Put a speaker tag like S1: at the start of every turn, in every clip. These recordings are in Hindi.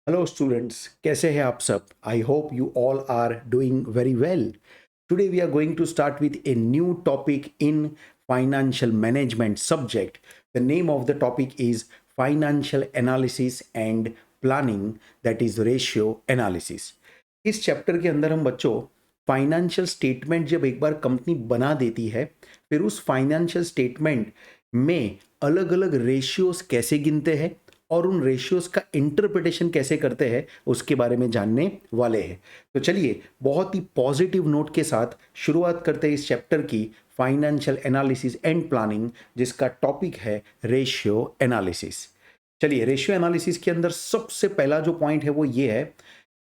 S1: हेलो स्टूडेंट्स, कैसे हैं आप सब? I hope you all are doing very well. Today we are going to start with a new topic in financial management subject. The name of the topic is financial analysis and planning, that is ratio analysis. इस चैप्टर के अंदर हम बच्चों फाइनेंशियल स्टेटमेंट जब एक बार कंपनी बना देती है, फिर उस फाइनेंशियल स्टेटमेंट में अलग अलग रेशियोज कैसे गिनते हैं और उन रेशियोज का इंटरप्रिटेशन कैसे करते हैं उसके बारे में जानने वाले हैं. तो चलिए बहुत ही पॉजिटिव नोट के साथ शुरुआत करते हैं इस चैप्टर की फाइनेंशियल एनालिसिस एंड प्लानिंग, जिसका टॉपिक है रेशियो एनालिसिस. चलिए, रेशियो एनालिसिस के अंदर सबसे पहला जो पॉइंट है वो ये है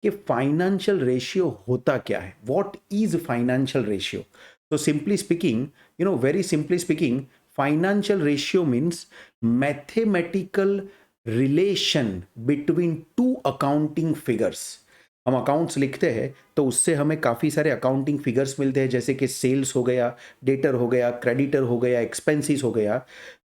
S1: कि फाइनेंशियल रेशियो होता क्या है. What is financial ratio? तो simply speaking, very simply speaking, financial ratio means mathematical relation between two accounting figures. हम अकाउंट्स लिखते हैं तो उससे हमें काफ़ी सारे अकाउंटिंग फिगर्स मिलते हैं, जैसे कि सेल्स हो गया, डेटर हो गया, क्रेडिटर हो गया, एक्सपेंसेस हो गया.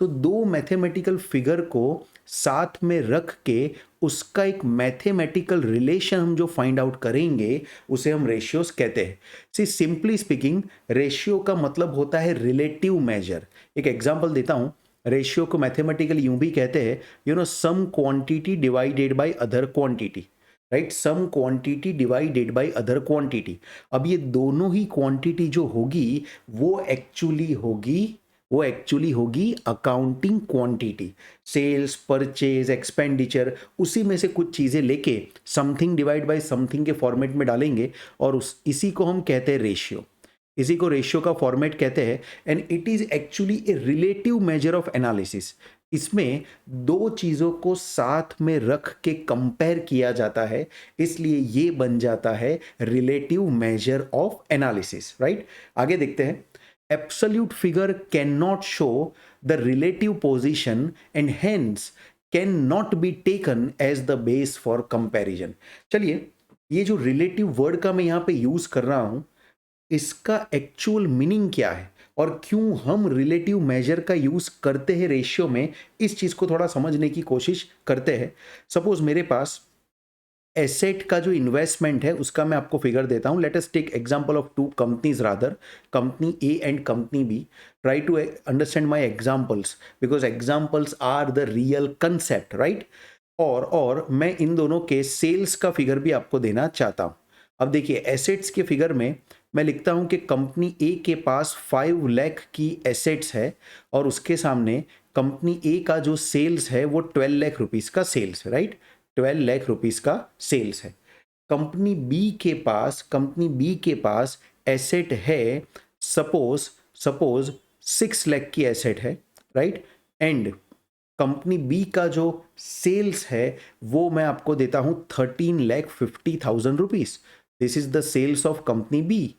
S1: तो दो मैथमेटिकल फिगर को साथ में रख के उसका एक मैथमेटिकल रिलेशन हम जो फाइंड आउट करेंगे उसे हम रेशियोज कहते हैं. सी सिंपली स्पीकिंग, रेशियो का मतलब होता है रिलेटिव मेजर. एक एग्जांपल देता हूं. रेशियो को मैथमेटिकली यूं भी कहते हैं, some quantity divided by other quantity. Right, some quantity divided by other quantity. अब ये दोनों ही क्वांटिटी जो होगी वो एक्चुअली होगी accounting quantity. Sales, purchase, expenditure, उसी में से कुछ चीज़ें लेके समथिंग डिवाइड बाय समथिंग के फॉर्मेट में डालेंगे और इसी को हम कहते हैं रेशियो. इसी को रेशियो का फॉर्मेट कहते हैं. And it is actually a relative measure of analysis. इसमें दो चीज़ों को साथ में रख के कंपेयर किया जाता है, इसलिए ये बन जाता है relative measure of analysis. Right, आगे देखते हैं. Absolute figure can not show the relative position and hence can not be taken as the base for comparison. चलिए, ये जो रिलेटिव वर्ड का मैं यहाँ पे यूज कर रहा हूं, इसका एक्चुअल मीनिंग क्या है और क्यों हम रिलेटिव मेजर का यूज करते हैं रेशियो में, इस चीज को थोड़ा समझने की कोशिश करते हैं. सपोज मेरे पास एसेट का जो इन्वेस्टमेंट है उसका मैं आपको फिगर देता हूं. Let us take example of two companies, rather company A and company B. Try to understand my examples because examples are the real concept. Right, और मैं इन दोनों के सेल्स का फिगर भी आपको देना चाहता हूं. अब देखिए, एसेट्स के फिगर में मैं लिखता हूं कि कंपनी ए के पास 5 लाख की एसेट्स है और उसके सामने कंपनी ए का जो सेल्स है वो 12 लाख रुपीस का सेल्स है. राइट, 12 लाख रुपीस का सेल्स है. कंपनी बी के पास एसेट है, सपोज सपोज 6 लाख की एसेट है. राइट, एंड कंपनी बी का जो सेल्स है वो मैं आपको देता हूं 13,50,000 rupees. This is the sales of company B.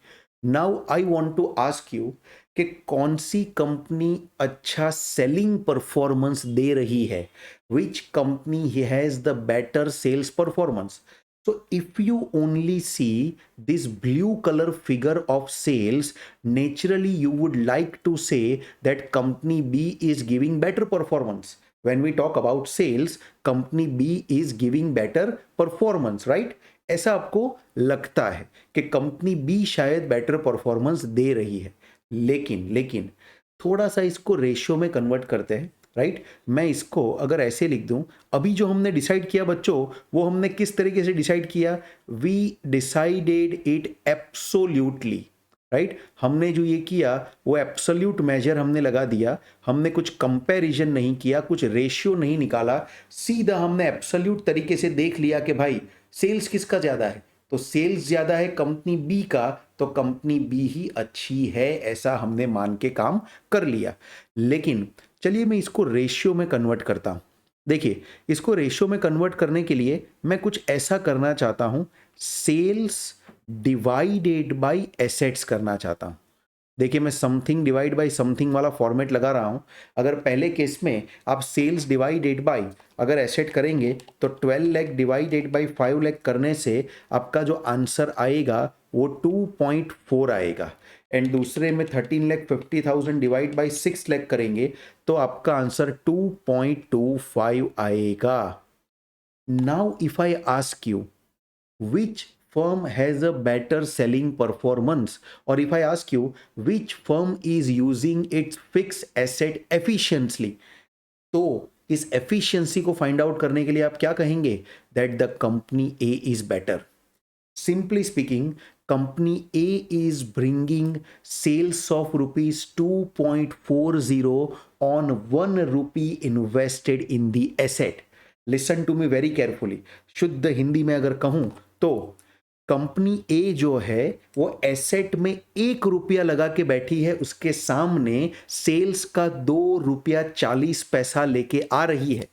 S1: Now I want to ask you कि कौन सी कंपनी अच्छा सेलिंग परफॉर्मेंस दे रही है. Which company has the better sales performance. So if you only see this blue color figure of sales, naturally you would like to say that company B is giving better performance. When we talk about sales, company B is giving better performance, right? ऐसा आपको लगता है कि कंपनी बी शायद बेटर परफॉर्मेंस दे रही है. लेकिन लेकिन थोड़ा सा इसको रेशियो में कन्वर्ट करते हैं. राइट, मैं इसको अगर ऐसे लिख दूं, अभी जो हमने डिसाइड किया बच्चों, वो हमने किस तरीके से डिसाइड किया? We decided it absolutely. Right, हमने जो ये किया वो एब्सोल्यूट मेजर हमने लगा दिया. हमने कुछ कंपैरिजन नहीं किया, कुछ रेशियो नहीं निकाला, सीधा हमने एब्सोल्यूट तरीके से देख लिया कि भाई सेल्स किसका ज्यादा है. तो सेल्स ज्यादा है कंपनी बी का, तो कंपनी बी ही अच्छी है, ऐसा हमने मान के काम कर लिया. लेकिन चलिए मैं इसको रेशियो में कन्वर्ट करता हूं. देखिए, इसको रेशियो में कन्वर्ट करने के लिए मैं कुछ ऐसा करना चाहता हूं. सेल्स डिवाइडेड बाय एसेट्स करना चाहता हूं. देखिए, मैं समथिंग डिवाइड बाय समथिंग वाला फॉर्मेट लगा रहा हूं. अगर पहले केस में आप सेल्स डिवाइडेड बाय अगर एसेट करेंगे तो 12 लाख डिवाइडेड बाय 5 लाख करने से आपका जो आंसर आएगा वो 2.4 आएगा. एंड दूसरे में 13,50,000 डिवाइड बाय 6 लाख करेंगे तो आपका आंसर 2.25 आएगा. Now if I ask you which firm has a better selling performance, or if I ask you which firm is using its fixed asset efficiently, तो इस efficiency को find out करने के लिए आप क्या कहेंगे? That the company A is better. Simply speaking, company A is bringing sales of rupees 2.40 on 1 rupee invested in the asset. Listen to me very carefully. शुद्ध हिंदी में अगर कहूं तो कंपनी ए जो है वो एसेट में 1 रुपया लगा के बैठी है, उसके सामने सेल्स का 2 रुपया 40 पैसा लेके आ रही है।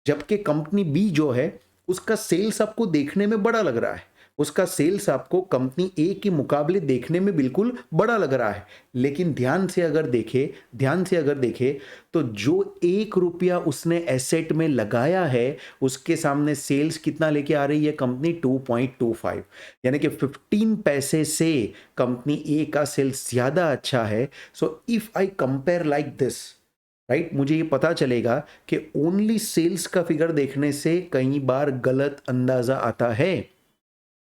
S1: जबकि कंपनी बी जो है उसका सेल्स आपको देखने में बड़ा लग रहा है, उसका सेल्स आपको कंपनी ए के मुकाबले देखने में बिल्कुल बड़ा लग रहा है, लेकिन ध्यान से अगर देखे तो जो 1 रुपया उसने एसेट में लगाया है उसके सामने सेल्स कितना लेके आ रही है कंपनी? 2.25, यानी कि 15 पैसे से कंपनी ए का सेल्स ज्यादा अच्छा है। So if I compare like this, right, मुझे ये पता चलेगा कि ओनली सेल्स का फिगर देखने से कई बार गलत अंदाजा आता है।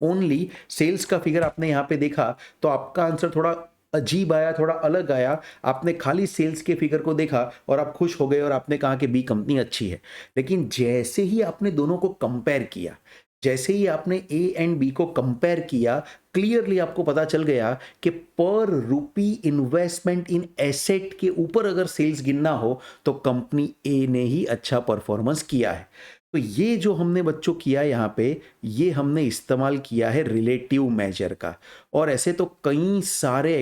S1: ओनली सेल्स का फिगर आपने यहां पे देखा तो आपका आंसर थोड़ा अजीब आया, थोड़ा अलग आया। आपने खाली सेल्स के फिगर को देखा और आप खुश हो गए और आपने कहा कि बी कंपनी अच्छी है। लेकिन जैसे ही आपने दोनों को कंपेयर किया, जैसे ही आपने ए एंड बी को कंपेयर किया, क्लियरली आपको पता चल गया कि पर रुपी इन्वेस्टमेंट इन एसेट के ऊपर अगर सेल्स गिनना हो तो कंपनी ए ने ही अच्छा परफॉर्मेंस किया है। तो ये जो हमने बच्चों किया यहाँ पे, ये हमने इस्तेमाल किया है रिलेटिव मेजर का। और ऐसे तो कई सारे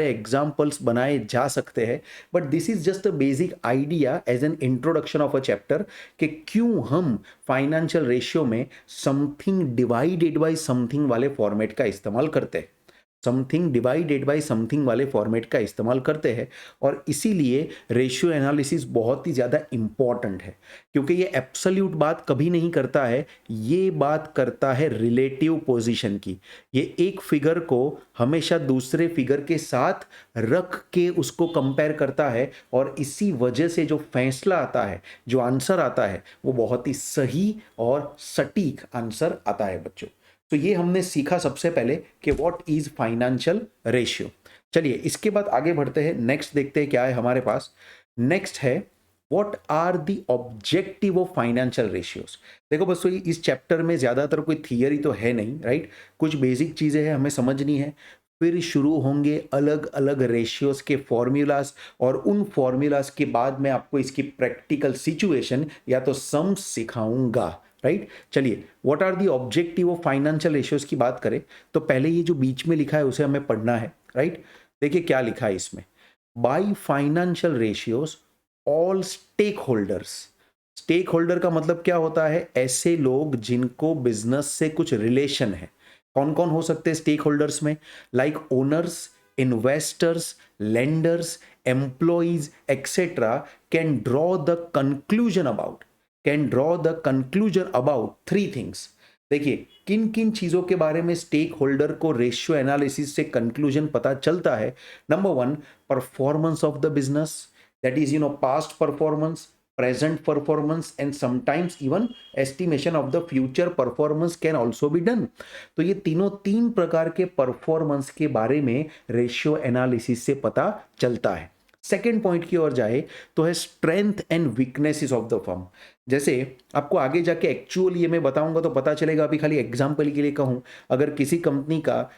S1: एग्जाम्पल्स बनाए जा सकते हैं, but this is just a basic idea as an introduction of a chapter कि क्यों हम फाइनेंशियल रेशियो में समथिंग डिवाइडेड बाय समथिंग वाले फॉर्मेट का इस्तेमाल करते हैं, समथिंग डिवाइडेड बाय समथिंग वाले फॉर्मेट का इस्तेमाल करते हैं। और इसीलिए रेशियो एनालिसिस बहुत ही ज़्यादा इंपॉर्टेंट है, क्योंकि ये एब्सोल्यूट बात कभी नहीं करता है, ये बात करता है रिलेटिव पोजीशन की। ये एक फिगर को हमेशा दूसरे फिगर के साथ रख के उसको कंपेयर करता है, और इसी वजह से जो फैसला आता है, जो आंसर आता है, वो बहुत ही सही और सटीक आंसर आता है बच्चों। तो ये हमने सीखा सबसे पहले कि व्हाट इज फाइनेंशियल रेशियो। चलिए इसके बाद आगे बढ़ते हैं, नेक्स्ट देखते हैं क्या है हमारे पास। नेक्स्ट है what are the objective of financial ratios. देखो बस इस चैप्टर में ज्यादातर कोई थियरी तो है नहीं, राइट, कुछ बेसिक चीजें हैं हमें समझनी है, फिर शुरू होंगे अलग अलग रेशियोज के फॉर्मूलाज, और उन फॉर्मूलाज के बाद मैं आपको इसकी प्रैक्टिकल सिचुएशन या तो सम सिखाऊंगा, राइट। चलिए what are the objective of financial ratios की बात करें तो पहले ये जो बीच में लिखा है उसे हमें पढ़ना है, राइट। देखिए क्या लिखा है इसमें, by financial ratios all stakeholders. Stakeholder का मतलब क्या होता है? ऐसे लोग जिनको बिजनेस से कुछ रिलेशन है। कौन कौन हो सकते हैं स्टेक होल्डर्स में? Like owners, investors, lenders, employees etcetera can draw the conclusion about three things. देखिए किन किन चीजों के बारे में स्टेक होल्डर को रेशियो एनालिसिस से कंक्लूजन पता चलता है। Number 1, performance of the business, that is past performance, present performance, and sometimes even estimation of the future performance can also be done। तो ये तीन प्रकार के परफॉर्मेंस के बारे में रेशियो एनालिसिस से पता चलता है। सेकेंड पॉइंट की ओर जाए तो है strength and weaknesses of the firm. जैसे आपको आगे जाके एक्चुअल ये मैं बताऊंगा तो पता चलेगा, अभी खाली एग्जांपल के लिए कहूं, अगर किसी कंपनी का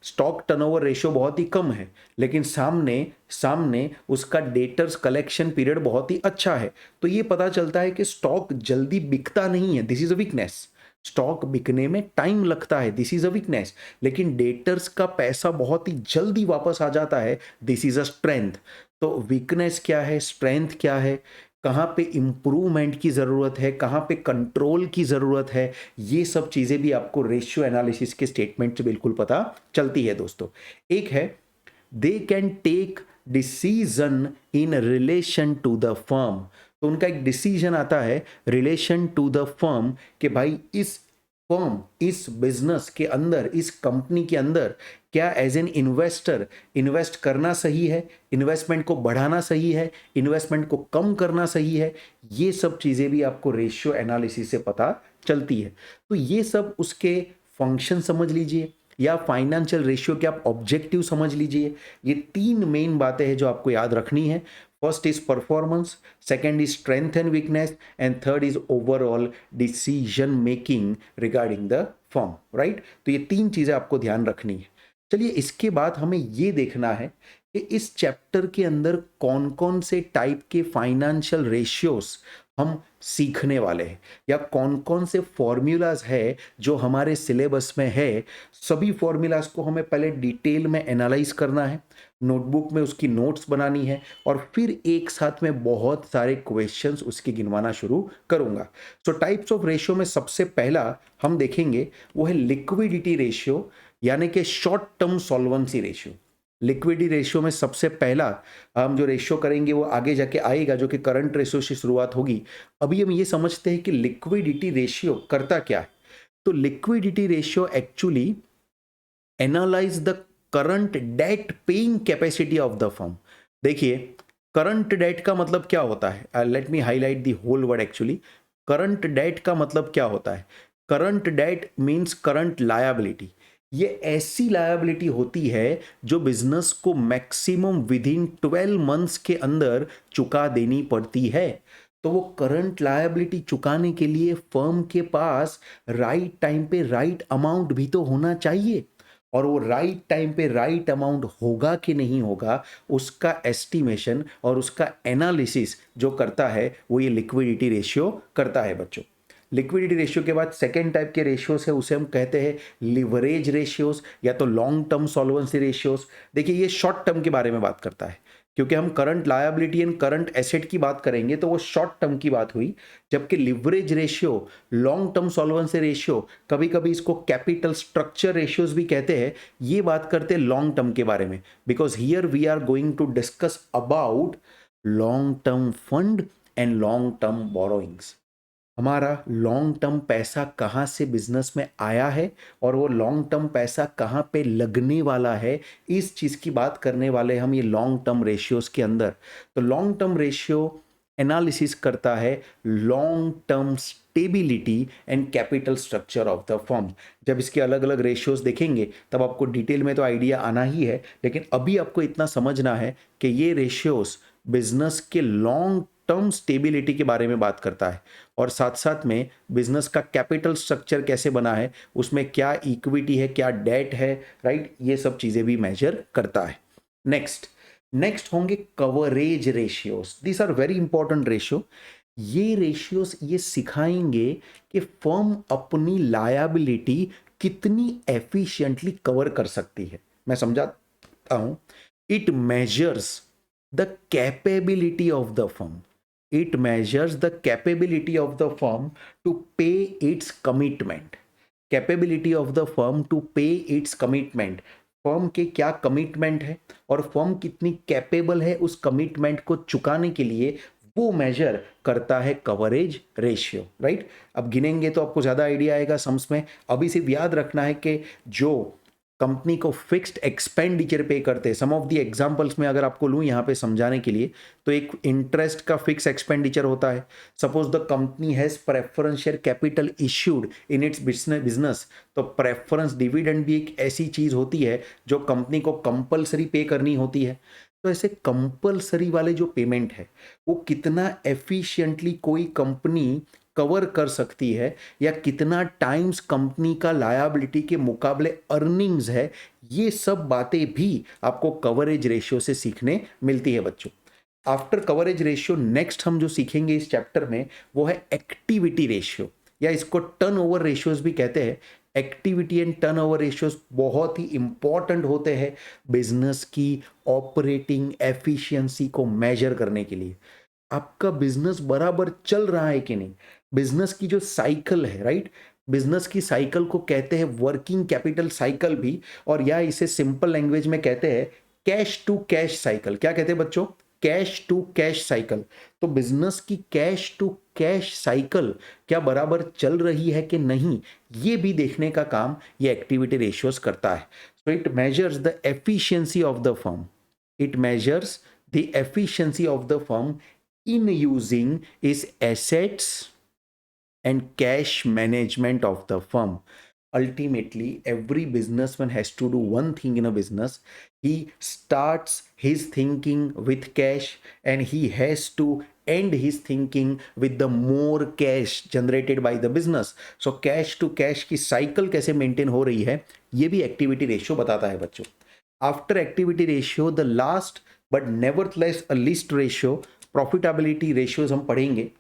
S1: स्टॉक टर्नओवर रेशियो बहुत ही कम है, लेकिन सामने उसका डेटर्स कलेक्शन पीरियड बहुत ही अच्छा है, तो ये पता चलता है कि स्टॉक जल्दी बिकता नहीं है, this is a weakness. Stock बिकने में टाइम लगता है, दिस इज अ वीकनेस। लेकिन डेटर्स का पैसा बहुत ही जल्दी वापस आ जाता है, दिस इज अ स्ट्रेंथ। तो वीकनेस क्या है, स्ट्रेंथ क्या है, कहाँ पे इंप्रूवमेंट की ज़रूरत है, कहाँ पे कंट्रोल की ज़रूरत है, ये सब चीज़ें भी आपको रेशियो एनालिसिस के स्टेटमेंट से बिल्कुल पता चलती है दोस्तों। एक है they can take decision in relation to the firm. तो उनका एक डिसीजन आता है रिलेशन टू द फर्म कि भाई इस फर्म, इस बिजनेस के अंदर, इस कंपनी के अंदर क्या एज एन इन्वेस्टर इन्वेस्ट करना सही है, इन्वेस्टमेंट को बढ़ाना सही है, इन्वेस्टमेंट को कम करना सही है, ये सब चीज़ें भी आपको रेशियो एनालिसिस से पता चलती है। तो ये सब उसके फंक्शन समझ लीजिए या फाइनेंशियल रेशियो के आप ऑब्जेक्टिव समझ लीजिए। ये तीन मेन बातें हैं जो आपको याद रखनी है। First is performance, second is strength and weakness, and third is overall decision making regarding the firm, right. तो ये तीन चीजें आपको ध्यान रखनी है। चलिए इसके बाद हमें ये देखना है कि इस चैप्टर के अंदर कौन कौन से टाइप के फाइनेंशियल रेशियोज हम सीखने वाले हैं या कौन कौन से फॉर्मूलाज है जो हमारे सिलेबस में है। सभी फॉर्मूलाज को हमें पहले डिटेल में एनालाइज करना है, नोटबुक में उसकी नोट्स बनानी है और फिर एक साथ में बहुत सारे क्वेश्चंस उसके गिनवाना शुरू करूंगा। सो टाइप्स ऑफ रेशियो में सबसे पहला हम देखेंगे वो है लिक्विडिटी रेशियो, यानी कि short term solvency ratio. Liquidity ratio में सबसे पहला हम जो रेशियो करेंगे वो आगे जाके आएगा, जो कि करंट रेशियो से शुरुआत होगी। अभी हम ये समझते हैं कि लिक्विडिटी रेशियो करता क्या है। तो liquidity ratio actually analyse the current debt paying capacity of the firm. देखिए करंट डेट का मतलब क्या होता है, let me highlight the whole word. Actually current debt का मतलब क्या होता है? Current debt means current liability. ये ऐसी लायबिलिटी होती है जो बिजनेस को मैक्सिमम विद इन 12 मंथ्स के अंदर चुका देनी पड़ती है। तो वो करंट लायबिलिटी चुकाने के लिए फर्म के पास राइट टाइम पे राइट अमाउंट भी तो होना चाहिए, और वो राइट टाइम पे राइट अमाउंट होगा कि नहीं होगा उसका एस्टिमेशन और उसका एनालिसिस जो करता है वो ये लिक्विडिटी रेशियो करता है बच्चों। लिक्विडिटी रेशियो के बाद सेकेंड टाइप के रेशियोज है, उसे हम कहते हैं लिवरेज रेशियोज या तो लॉन्ग टर्म सॉल्वेंसी रेशियोज। देखिए ये शॉर्ट टर्म के बारे में बात करता है, क्योंकि हम current liability and current asset की बात करेंगे तो वो शॉर्ट टर्म की बात हुई, जबकि leverage ratio, long term solvency ratio, कभी कभी इसको कैपिटल स्ट्रक्चर रेशियोज भी कहते हैं, ये बात करते हैं लॉन्ग टर्म के बारे में। Because here we are going to discuss about long term fund and long term borrowings. हमारा लॉन्ग टर्म पैसा कहाँ से बिजनेस में आया है और वो लॉन्ग टर्म पैसा कहाँ पे लगने वाला है, इस चीज़ की बात करने वाले हम ये लॉन्ग टर्म रेशियोज के अंदर। तो लॉन्ग टर्म रेशियो एनालिसिस करता है long term stability and capital structure of the firm. जब इसके अलग अलग रेशियोज देखेंगे तब आपको डिटेल में तो आइडिया आना ही है, लेकिन अभी आपको इतना समझना है कि ये रेशियोज बिजनेस के लॉन्ग टर्म स्टेबिलिटी के बारे में बात करता है और साथ साथ में बिजनेस का कैपिटल स्ट्रक्चर कैसे बना है, उसमें क्या इक्विटी है, क्या डेट है, राइट, ये सब चीजें भी मेजर करता है। नेक्स्ट होंगे coverage ratios. This are very important ratio. ये रेशियोज ये सिखाएंगे कि फर्म अपनी लायबिलिटी कितनी एफिशिएंटली कवर कर सकती है। मैं समझाता हूं। It measures the capability of the firm. It measures the capability of the firm to pay its commitment. Capability of the firm to pay its commitment. Firm के क्या कमिटमेंट है और फर्म कितनी कैपेबल है उस कमिटमेंट को चुकाने के लिए, वो मेजर करता है कवरेज रेशियो, राइट। अब गिनेंगे तो आपको ज्यादा आइडिया आएगा सम्स में। अभी सिर्फ याद रखना है कि जो कंपनी को फिक्स्ड एक्सपेंडिचर पे करते हैं, सम ऑफ द एग्जांपल्स में अगर आपको लूं यहाँ पे समझाने के लिए, तो एक इंटरेस्ट का फिक्स एक्सपेंडिचर होता है। Suppose the company has preference share capital issued in its business, तो प्रेफरेंस डिविडेंड भी एक ऐसी चीज होती है जो कंपनी को कंपलसरी पे करनी होती है। तो ऐसे कंपलसरी वाले जो पेमेंट है वो कितना एफिशिएंटली कोई कंपनी कवर कर सकती है या कितना टाइम्स कंपनी का लायबिलिटी के मुकाबले अर्निंग्स है, ये सब बातें भी आपको कवरेज रेशियो से सीखने मिलती है बच्चों। आफ्टर कवरेज रेशियो नेक्स्ट हम जो सीखेंगे इस चैप्टर में वो है एक्टिविटी रेशियो, या इसको टर्नओवर रेशियोज भी कहते हैं। एक्टिविटी एंड टर्नओवर रेशियोज बहुत ही इंपॉर्टेंट होते हैं बिजनेस की ऑपरेटिंग एफिशिएंसी को मेजर करने के लिए। आपका बिजनेस बराबर चल रहा है कि नहीं, बिजनेस की जो साइकिल है, राइट, बिजनेस की साइकिल को कहते हैं वर्किंग कैपिटल साइकिल भी, और या इसे सिंपल लैंग्वेज में कहते हैं कैश टू कैश साइकिल। क्या कहते हैं बच्चों? Cash to cash cycle. तो बिजनेस की कैश टू कैश साइकिल क्या बराबर चल रही है कि नहीं, ये भी देखने का काम ये एक्टिविटी रेशियोज करता है। So it measures the efficiency of the firm. It measures the efficiency of the firm in using its assets and cash management of the firm. Ultimately, every businessman has to do one thing in a business. He starts his thinking with cash, and he has to end his thinking with the more cash generated by the business. So cash to cash की साइकिल कैसे मेंटेन हो रही है, ये भी एक्टिविटी रेशियो बताता है बच्चों. After activity ratio, the last but nevertheless a list ratio, profitability ratios हम पढ़ेंगे,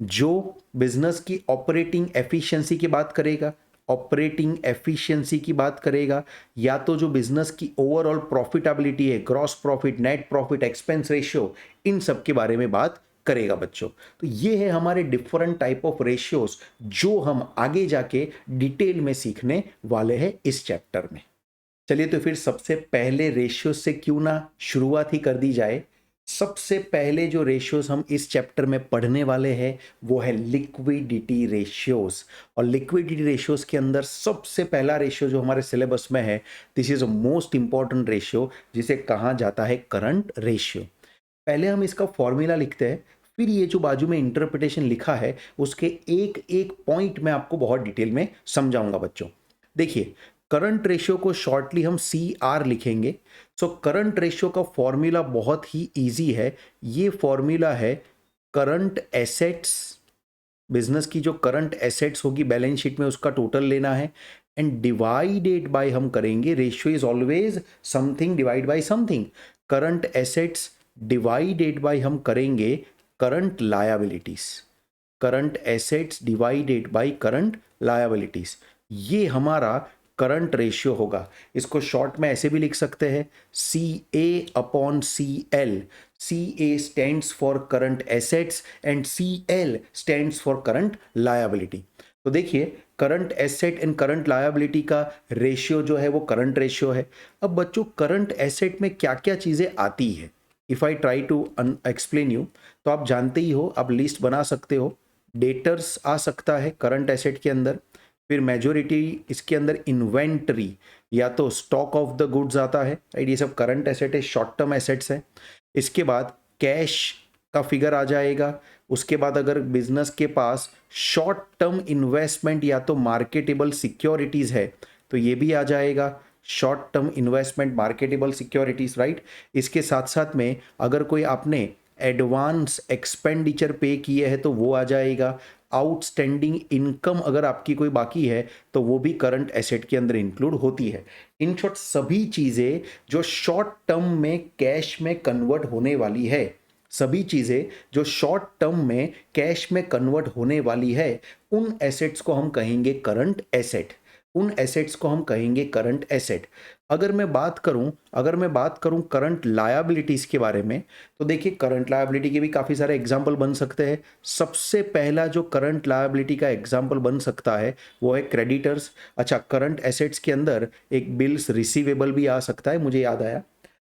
S1: जो बिजनेस की ऑपरेटिंग एफिशिएंसी की बात करेगा, ऑपरेटिंग एफिशिएंसी की बात करेगा, या तो जो बिजनेस की ओवरऑल प्रॉफिटेबिलिटी है, gross profit, net profit, expense ratio, इन सब के बारे में बात करेगा बच्चों. तो ये है हमारे डिफरेंट टाइप ऑफ रेशियोज जो हम आगे जाके डिटेल में सीखने वाले हैं इस चैप्टर में. चलिए तो फिर सबसे पहले रेशियो से क्यों ना शुरुआत ही कर दी जाए. सबसे पहले जो रेशियोज हम इस चैप्टर में पढ़ने वाले हैं वो है लिक्विडिटी रेशियोज. और लिक्विडिटी रेशियोज के अंदर सबसे पहला रेशियो जो हमारे सिलेबस में है, this is a most important ratio, जिसे कहा जाता है करंट रेशियो. पहले हम इसका फॉर्मूला लिखते हैं, फिर ये जो बाजू में इंटरप्रिटेशन लिखा है उसके एक एक पॉइंट में आपको बहुत डिटेल में समझाऊंगा बच्चों. देखिए, करंट रेशियो को शॉर्टली हम CR लिखेंगे. सो करंट रेशियो का फॉर्मूला बहुत ही इजी है. ये फॉर्मूला है करंट एसेट्स, बिजनेस की जो करंट एसेट्स होगी बैलेंस शीट में उसका टोटल लेना है, एंड डिवाइडेड बाय हम करेंगे, ratio is always something divide by something. Current assets divided by हम करेंगे current liabilities. Current assets divided by current liabilities, ये हमारा करंट रेशियो होगा. इसको शॉर्ट में ऐसे भी लिख सकते हैं, CA/CL. CA stands for current assets and CL stands for current liability. तो देखिए, current asset and current liability का रेशियो जो है वो करंट रेशियो है. अब बच्चों, करंट एसेट में क्या क्या चीज़ें आती है, if I try to explain you, तो आप जानते ही हो, आप लिस्ट बना सकते हो. डेटर्स आ सकता है करंट एसेट के अंदर, फिर मेजोरिटी इसके अंदर इन्वेंटरी या तो स्टॉक ऑफ द गुड्स आता है, राइट. ये सब करंट एसेट है, शॉर्ट टर्म एसेट्स है. इसके बाद कैश का फिगर आ जाएगा. उसके बाद अगर बिजनेस के पास शॉर्ट टर्म इन्वेस्टमेंट या तो मार्केटेबल सिक्योरिटीज है तो ये भी आ जाएगा, short term investment marketable securities, right. इसके साथ साथ में अगर कोई आपने एडवांस एक्सपेंडिचर पे किए हैं तो वो आ जाएगा. आउटस्टैंडिंग इनकम अगर आपकी कोई बाकी है तो वो भी करंट एसेट के अंदर इंक्लूड होती है. इन शॉर्ट, सभी चीज़ें जो शॉर्ट टर्म में कैश में कन्वर्ट होने वाली है, सभी चीज़ें जो शॉर्ट टर्म में कैश में कन्वर्ट होने वाली है, उन एसेट्स को हम कहेंगे करंट एसेट. उन एसेट्स को हम कहेंगे करंट एसेट. अगर मैं बात करूं करंट लायबिलिटीज के बारे में, तो देखिए, करंट लायबिलिटी के भी काफ़ी सारे एग्जाम्पल बन सकते हैं. सबसे पहला जो करंट लायबिलिटी का एग्जाम्पल बन सकता है वो है क्रेडिटर्स. अच्छा, करंट एसेट्स के अंदर एक बिल्स रिसीवेबल भी आ सकता है, मुझे याद आया.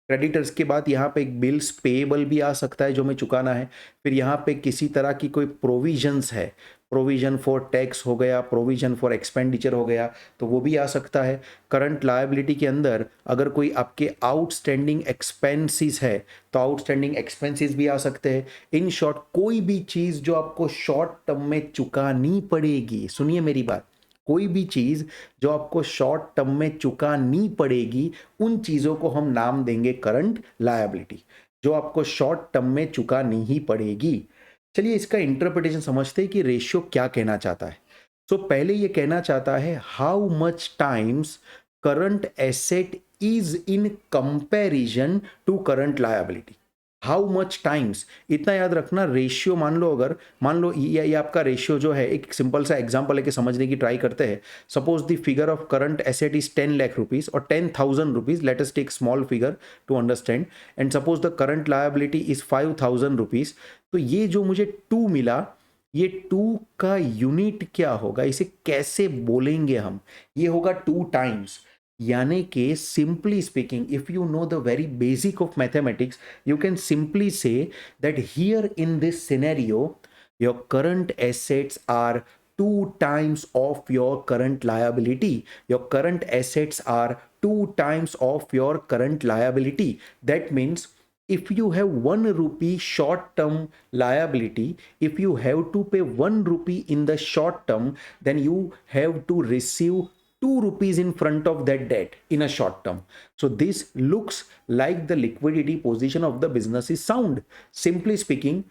S1: क्रेडिटर्स के बाद यहाँ पे एक बिल्स पेएबल भी आ सकता है जो हमें चुकाना है. फिर यहाँ पे किसी तरह की कोई प्रोविजंस है, प्रोविजन फॉर टैक्स हो गया, प्रोविजन फॉर एक्सपेंडिचर हो गया, तो वो भी आ सकता है. करंट लायबिलिटी के अंदर अगर कोई आपके आउटस्टैंडिंग एक्सपेंसेस है तो आउटस्टैंडिंग एक्सपेंसेस भी आ सकते हैं. इन शॉर्ट, कोई भी चीज़ जो आपको शॉर्ट टर्म में चुकानी पड़ेगी, सुनिए मेरी बात, कोई भी चीज़ जो आपको शॉर्ट टर्म में चुकानी पड़ेगी, उन चीज़ों को हम नाम देंगे करंट लायबिलिटी, जो आपको शॉर्ट टर्म में चुकानी ही पड़ेगी. चलिए इसका इंटरप्रिटेशन समझते हैं कि रेशियो क्या कहना चाहता है. सो पहले ये कहना चाहता है how much times current asset is in comparison to current liability. How much times, इतना याद रखना. रेशियो मान लो ये आपका रेशियो जो है, एक सिंपल सा एग्जांपल लेके समझने की ट्राई करते हैं. Suppose the figure of current asset is 10 lakh rupees और 10,000 rupees. Let us take small figure to understand. And suppose the current liability is 5,000 rupees. तो ये जो मुझे 2 मिला, ये 2 का यूनिट क्या होगा, इसे कैसे बोलेंगे हम, ये होगा 2 टाइम्स. यानी कि simply speaking, if you know the very basic of mathematics, you can simply say that here in this scenario your current assets are 2 times of your current liability. Your current assets are 2 times of your current liability. That means if you have 1 rupee short term liability, if you have to pay 1 rupee in the short term, then you have to receive 2 rupees in front of that debt in a short term. So this looks like the liquidity position of the business is sound. Simply speaking,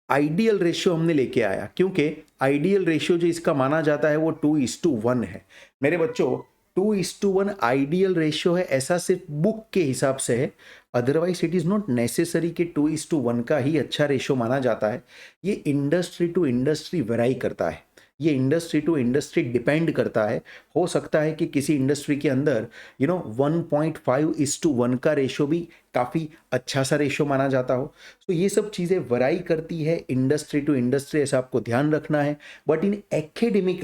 S1: ideal ratio हमने लेके आया, क्योंकि आइडियल रेशियो जो इसका माना जाता है वो 2:1 है मेरे बच्चों। 2:1 आइडियल रेशियो है, ऐसा सिर्फ बुक के हिसाब से है, otherwise it is not necessary कि 2:1 का ही अच्छा रेशियो माना जाता है। ये इंडस्ट्री टू इंडस्ट्री वेराई करता है, ये इंडस्ट्री टू इंडस्ट्री डिपेंड करता है। हो सकता है कि किसी इंडस्ट्री के अंदर 1.5:1 का रेशियो भी काफ़ी अच्छा सा रेशियो माना जाता हो। तो ये सब चीज़ें वराई करती है इंडस्ट्री टू इंडस्ट्री, ऐसा आपको ध्यान रखना है। But in academic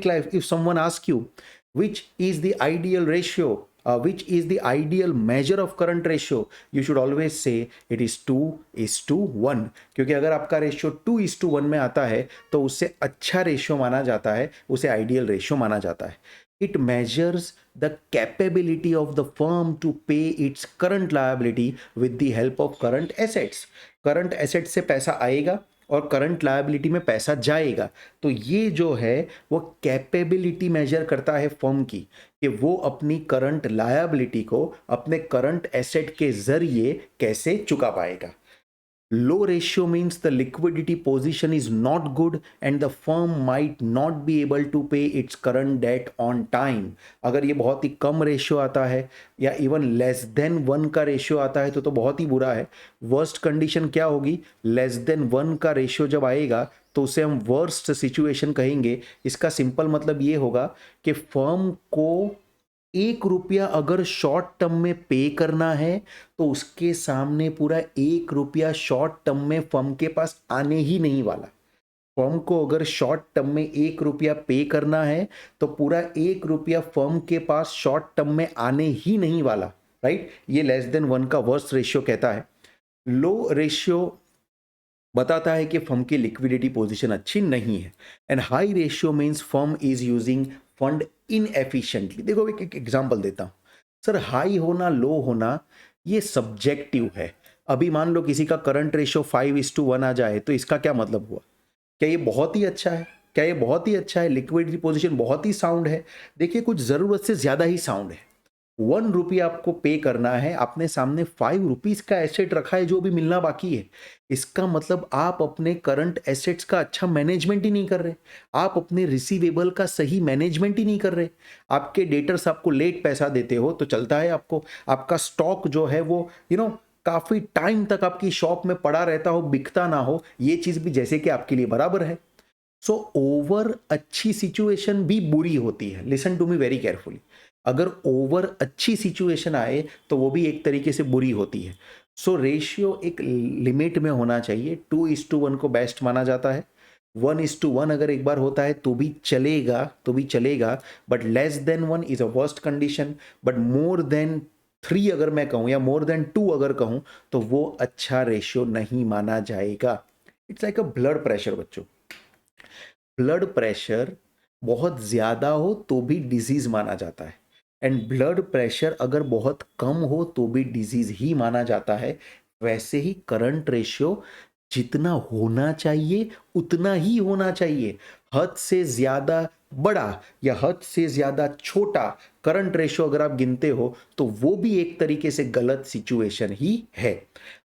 S1: life if someone ask you which is the ideal ratio, which is the ideal measure of current ratio, you should always say it is 2:1, क्योंकि अगर आपका रेशियो 2:1 में आता है तो उससे अच्छा रेशियो माना जाता है, उसे आइडियल रेशियो माना जाता है। It measures the capability of the firm to pay its current liability with the help of current assets. Current asset से पैसा आएगा और करंट लायबिलिटी में पैसा जाएगा, तो ये जो है वो कैपेबिलिटी मेजर करता है फर्म की कि वो अपनी करंट लायबिलिटी को अपने करंट एसेट के जरिए कैसे चुका पाएगा। Low ratio means the liquidity position is not good and the firm might not be able to pay its current debt on time. अगर ये बहुत ही कम रेशियो आता है या इवन लेस देन 1 का रेशियो आता है तो बहुत ही बुरा है। वर्स्ट कंडीशन क्या होगी, लेस देन 1 का रेशियो जब आएगा तो उसे हम वर्स्ट सिचुएशन कहेंगे। इसका सिंपल मतलब ये होगा कि फर्म को 1 रुपया अगर शॉर्ट टर्म में पे करना है तो उसके सामने पूरा 1 रुपया शॉर्ट टर्म में फर्म के पास आने ही नहीं वाला। फर्म को अगर शॉर्ट टर्म में 1 रुपया पे करना है तो पूरा 1 रुपया फर्म के पास शॉर्ट टर्म में आने ही नहीं वाला, राइट। ये लेस देन 1 का वर्स्ट रेशियो कहता है। लो रेशियो बताता है कि फर्म की लिक्विडिटी पोजीशन अच्छी नहीं है and high ratio means firm is using fund inefficiently. देखो एक एग्जांपल देता हूं सर, हाई होना लो होना ये सब्जेक्टिव है। अभी मान लो किसी का करंट रेशियो 5:1 आ जाए तो इसका क्या मतलब हुआ, क्या ये बहुत ही अच्छा है, क्या ये बहुत ही अच्छा है, लिक्विडिटी पोजीशन बहुत ही साउंड है। देखिए कुछ जरूरत से ज्यादा ही साउंड है। 1 रुपया आपको पे करना है, आपने सामने 5 रुपीज का एसेट रखा है जो भी मिलना बाकी है। इसका मतलब आप अपने करंट एसेट्स का अच्छा मैनेजमेंट ही नहीं कर रहे, आप अपने रिसीवेबल का सही मैनेजमेंट ही नहीं कर रहे। आपके डेटर्स आपको लेट पैसा देते हो तो चलता है आपको, आपका स्टॉक जो है वो काफी टाइम तक आपकी शॉप में पड़ा रहता हो, बिकता ना हो, ये चीज भी जैसे कि आपके लिए बराबर है। सो ओवर अच्छी सिचुएशन भी बुरी होती है। Listen to me very carefully, अगर ओवर अच्छी सिचुएशन आए तो वो भी एक तरीके से बुरी होती है। सो रेशियो एक लिमिट में होना चाहिए। 2:1 को बेस्ट माना जाता है। 1:1 अगर एक बार होता है तो भी चलेगा, but less than 1 is a worst condition. But more than 3 अगर मैं कहूँ या मोर देन 2 अगर कहूँ तो वो अच्छा रेशियो नहीं माना जाएगा। It's like a blood pressure बच्चों, ब्लड प्रेशर बहुत ज़्यादा हो तो भी डिजीज़ माना जाता है एंड ब्लड प्रेशर अगर बहुत कम हो तो भी डिजीज़ ही माना जाता है। वैसे ही करंट रेशियो जितना होना चाहिए उतना ही होना चाहिए। हद से ज़्यादा बड़ा या हद से ज़्यादा छोटा करंट रेशियो अगर आप गिनते हो तो वो भी एक तरीके से गलत सिचुएशन ही है।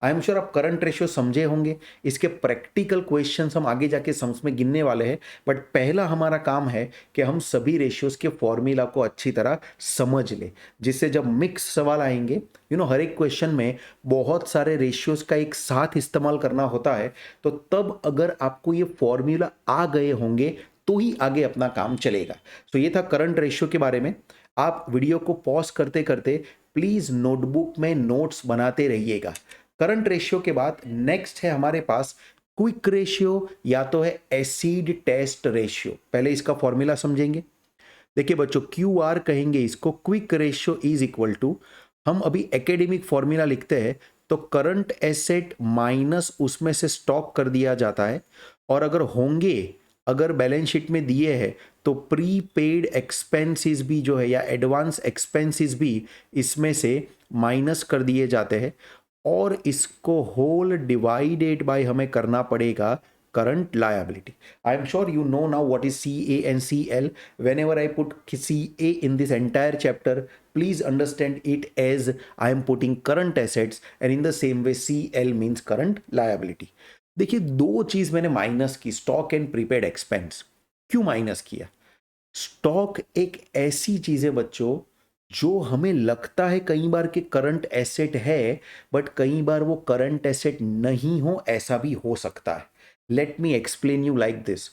S1: आई एम श्योर आप करंट रेशियो समझे होंगे। इसके प्रैक्टिकल क्वेश्चंस हम आगे जाके सम्स में गिनने वाले हैं, बट पहला हमारा काम है कि हम सभी रेशियोज के फॉर्मूला को अच्छी तरह समझ लें, जिससे जब मिक्स सवाल आएंगे हर एक क्वेश्चन में बहुत सारे रेशियोज का एक साथ इस्तेमाल करना होता है, तो तब अगर आपको ये फॉर्मूला आ गए होंगे तो ही आगे अपना काम चलेगा। तो ये था करंट रेशियो के बारे में। आप वीडियो को पॉज करते करते प्लीज नोटबुक में नोट्स बनाते रहिएगा। करंट रेशियो के बाद नेक्स्ट है हमारे पास क्विक रेशियो या तो है एसिड टेस्ट रेशियो। पहले इसका फॉर्मूला समझेंगे। देखिए बच्चों, क्यू आर कहेंगे इसको। Quick ratio is equal to, हम अभी एकेडमिक फॉर्मूला लिखते हैं तो करंट एसेट माइनस उसमें से स्टॉक कर दिया जाता है, और अगर होंगे अगर बैलेंस शीट में दिए है तो प्री पेड एक्सपेंसेस भी जो है या एडवांस एक्सपेंसेस भी इसमें से माइनस कर दिए जाते हैं और इसको होल डिवाइडेड बाय हमें करना पड़ेगा current liability. I am sure you know now what is C A and C L. Whenever I put C A in this entire chapter, please understand it as I am putting current assets and in the same way CL means current liability. देखिए दो चीज मैंने माइनस की, स्टॉक एंड प्रीपेड एक्सपेंस. क्यों माइनस किया? स्टॉक एक ऐसी चीज है बच्चों जो हमें लगता है कई बार कि करंट एसेट है, बट कई बार वो करंट एसेट नहीं हो, ऐसा भी हो सकता है. Let me explain you like this.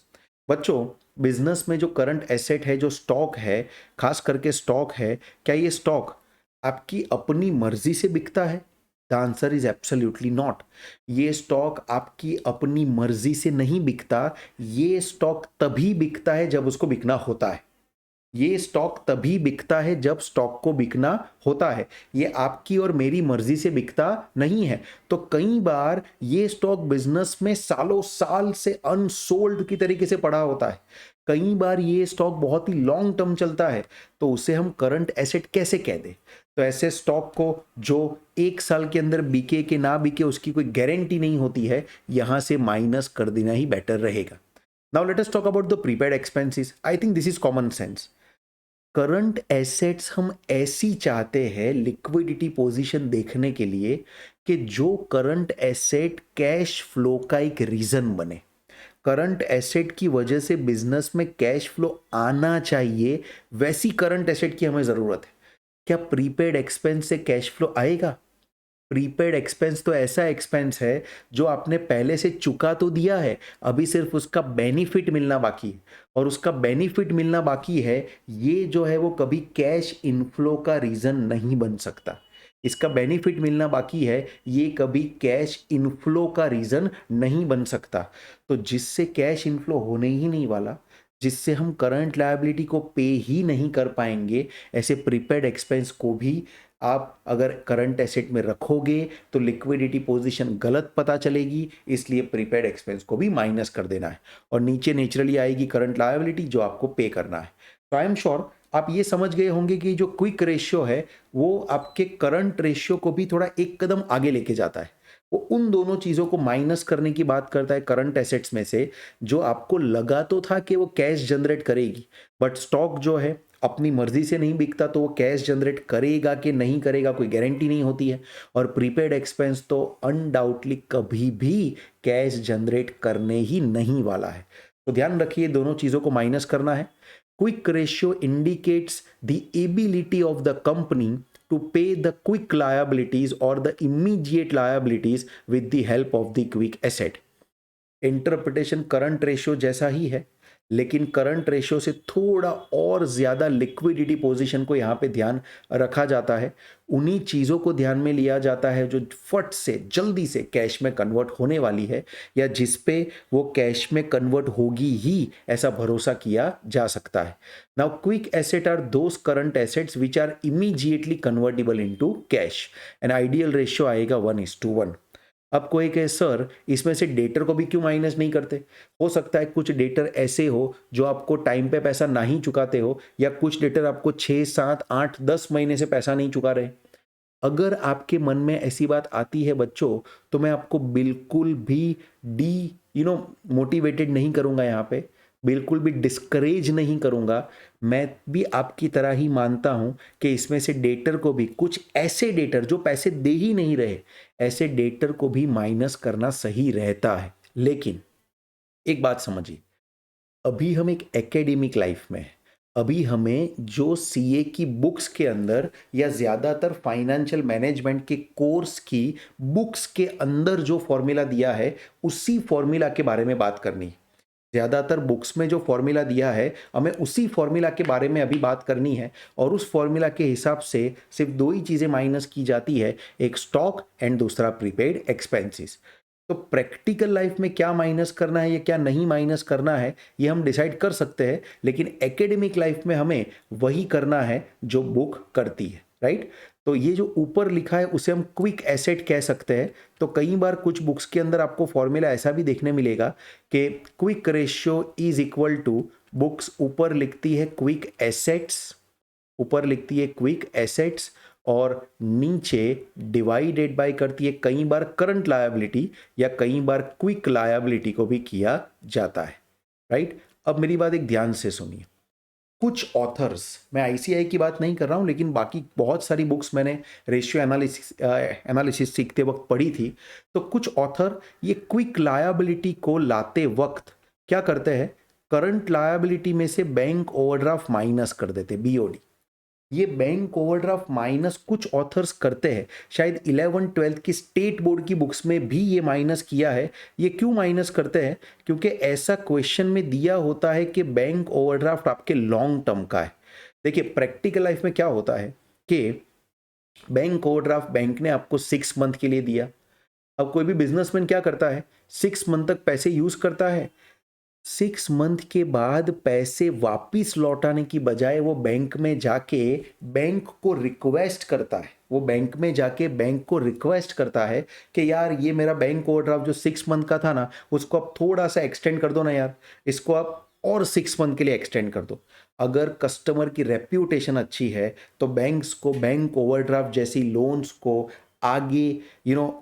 S1: बच्चों बिजनेस में जो करंट एसेट है, जो स्टॉक है, खास करके स्टॉक है, क्या ये स्टॉक आपकी अपनी मर्जी से बिकता है? The answer is absolutely not. ये स्टॉक आपकी अपनी मर्जी से नहीं बिकता. ये स्टॉक तभी बिकता है जब उसको बिकना होता है. ये स्टॉक तभी बिकता है जब स्टॉक को बिकना होता है. ये आपकी और मेरी मर्जी से बिकता नहीं है. तो कई बार ये स्टॉक बिजनेस में सालों साल से अनसोल्ड की तरीके से पड़ा होता है. कई बार ये स्टॉक बहुत ही लॉन्ग टर्म चलता है, तो उसे हम करंट एसेट कैसे कह दें? तो ऐसे स्टॉक को जो एक साल के अंदर बिके कि ना बिके उसकी कोई गारंटी नहीं होती है, यहां से माइनस कर देना ही बेटर रहेगा. Now let us talk about the prepaid expenses. I think this is common sense. Current assets हम ऐसी चाहते हैं लिक्विडिटी पोजीशन देखने के लिए कि जो करंट एसेट कैश फ्लो का एक रीजन बने. करंट एसेट की वजह से बिजनेस में कैश फ्लो आना चाहिए, वैसी करंट एसेट की हमें जरूरत है. क्या प्रीपेड एक्सपेंस से कैश फ्लो आएगा? प्रीपेड एक्सपेंस तो ऐसा एक्सपेंस है जो आपने पहले से चुका तो दिया है, अभी सिर्फ उसका बेनिफिट मिलना बाकी है. और उसका बेनिफिट मिलना बाकी है, ये जो है वो कभी कैश इनफ्लो का रीजन नहीं बन सकता. इसका बेनिफिट मिलना बाकी है, ये कभी कैश इनफ्लो का रीजन नहीं बन सकता. तो जिससे कैश इनफ्लो होने ही नहीं वाला, जिससे हम करंट लायबिलिटी को पे ही नहीं कर पाएंगे, ऐसे प्रीपेड एक्सपेंस को भी आप अगर करंट एसेट में रखोगे तो लिक्विडिटी पोजीशन गलत पता चलेगी. इसलिए प्रीपेड एक्सपेंस को भी माइनस कर देना है और नीचे नेचुरली आएगी करंट लायबिलिटी जो आपको पे करना है. तो आई एम श्योर आप ये समझ गए होंगे कि जो क्विक रेशियो है वो आपके करंट रेशियो को भी थोड़ा एक कदम आगे लेके जाता है. वो उन दोनों चीजों को माइनस करने की बात करता है करंट एसेट्स में से, जो आपको लगा तो था कि वो कैश जनरेट करेगी, बट स्टॉक जो है अपनी मर्जी से नहीं बिकता, तो वो कैश जनरेट करेगा कि नहीं करेगा कोई गारंटी नहीं होती है. और प्रीपेड एक्सपेंस तो अनडाउटली कभी भी कैश जनरेट करने ही नहीं वाला है. तो ध्यान रखिए दोनों चीजों को माइनस करना है. Quick ratio indicates the ability of the company to pay the quick liabilities or the immediate liabilities with the help of the quick asset. Interpretation current ratio जैसा ही है, लेकिन करंट रेशियो से थोड़ा और ज्यादा लिक्विडिटी पोजीशन को यहां पे ध्यान रखा जाता है. उन्हीं चीजों को ध्यान में लिया जाता है जो फट से जल्दी से कैश में कन्वर्ट होने वाली है, या जिस पे वो कैश में कन्वर्ट होगी ही ऐसा भरोसा किया जा सकता है. Now quick asset are those current assets which are immediately convertible into cash. An ideal ratio आएगा 1:1. अब कोई कहे सर इसमें से डेटर को भी क्यों माइनस नहीं करते? हो सकता है कुछ डेटर ऐसे हो जो आपको टाइम पे पैसा नहीं चुकाते हो, या कुछ डेटर आपको 6, 7, 8, 10 महीने से पैसा नहीं चुका रहे. अगर आपके मन में ऐसी बात आती है बच्चों, तो मैं आपको बिल्कुल भी मोटिवेटेड नहीं करूंगा, यहाँ पे बिल्कुल भी डिस्करेज नहीं करूंगा. मैं भी आपकी तरह ही मानता हूं कि इसमें से डेटर को भी, कुछ ऐसे डेटर जो पैसे दे ही नहीं रहे, ऐसे डेटर को भी माइनस करना सही रहता है. लेकिन एक बात समझिए, अभी हम एक एकेडमिक लाइफ में हैं. अभी हमें जो सीए की बुक्स के अंदर या ज़्यादातर फाइनेंशियल मैनेजमेंट के कोर्स की बुक्स के अंदर जो फॉर्मूला दिया है, उसी फॉर्मूला के बारे में बात करनी है. ज़्यादातर बुक्स में जो फॉर्मूला दिया है, हमें उसी फॉर्मूला के बारे में अभी बात करनी है. और उस फॉर्मूला के हिसाब से सिर्फ दो ही चीज़ें माइनस की जाती है, एक स्टॉक एंड दूसरा प्रीपेड एक्सपेंसेस. तो प्रैक्टिकल लाइफ में क्या माइनस करना है या क्या नहीं माइनस करना है, ये हम डिसाइड कर सकते हैं, लेकिन एकेडमिक लाइफ में हमें वही करना है जो बुक करती है. राइट? तो ये जो ऊपर लिखा है उसे हम क्विक एसेट कह सकते हैं। तो कई बार कुछ बुक्स के अंदर आपको फॉर्मूला ऐसा भी देखने मिलेगा कि quick ratio is equal to, books ऊपर लिखती है क्विक एसेट्स, ऊपर लिखती है क्विक एसेट्स और नीचे डिवाइडेड बाय करती है कई बार करंट लायबिलिटी या कई बार क्विक लायबिलिटी को भी किया जाता है, राइट। अब मेरी बात एक ध्यान से सुनिए। कुछ ऑथर्स, मैं आईसीआई की बात नहीं कर रहा हूं लेकिन बाकी बहुत सारी बुक्स मैंने रेशियो एनालिसिस सीखते वक्त पढ़ी थी। तो कुछ ऑथर ये क्विक लायबिलिटी को लाते वक्त क्या करते हैं, करंट लायबिलिटी में से बैंक ओवरड्राफ्ट माइनस कर देते, बीओडी। ये बैंक ओवरड्राफ्ट माइनस कुछ ऑथर्स करते हैं, शायद 11th-12th की स्टेट बोर्ड की बुक्स में भी ये माइनस किया है। ये क्यों माइनस करते हैं, क्योंकि ऐसा क्वेश्चन में दिया होता है कि बैंक ओवरड्राफ्ट आपके लॉन्ग टर्म का है। देखिए प्रैक्टिकल लाइफ में क्या होता है कि बैंक ओवरड्राफ्ट बैंक ने आपको 6 मंथ के लिए दिया। अब कोई भी बिजनेसमैन क्या करता है, 6 मंथ तक पैसे यूज करता है। 6 मंथ के बाद पैसे वापिस लौटाने की बजाय वो बैंक में जाके बैंक को रिक्वेस्ट करता है, वो बैंक में जाके बैंक को रिक्वेस्ट करता है कि यार ये मेरा बैंक ओवरड्राफ्ट जो 6 मंथ का था ना, उसको आप थोड़ा सा एक्सटेंड कर दो ना यार, इसको आप और 6 मंथ के लिए एक्सटेंड कर दो। अगर कस्टमर की रेप्यूटेशन अच्छी है तो बैंक्स को बैंक ओवरड्राफ्ट जैसी लोन्स को आगे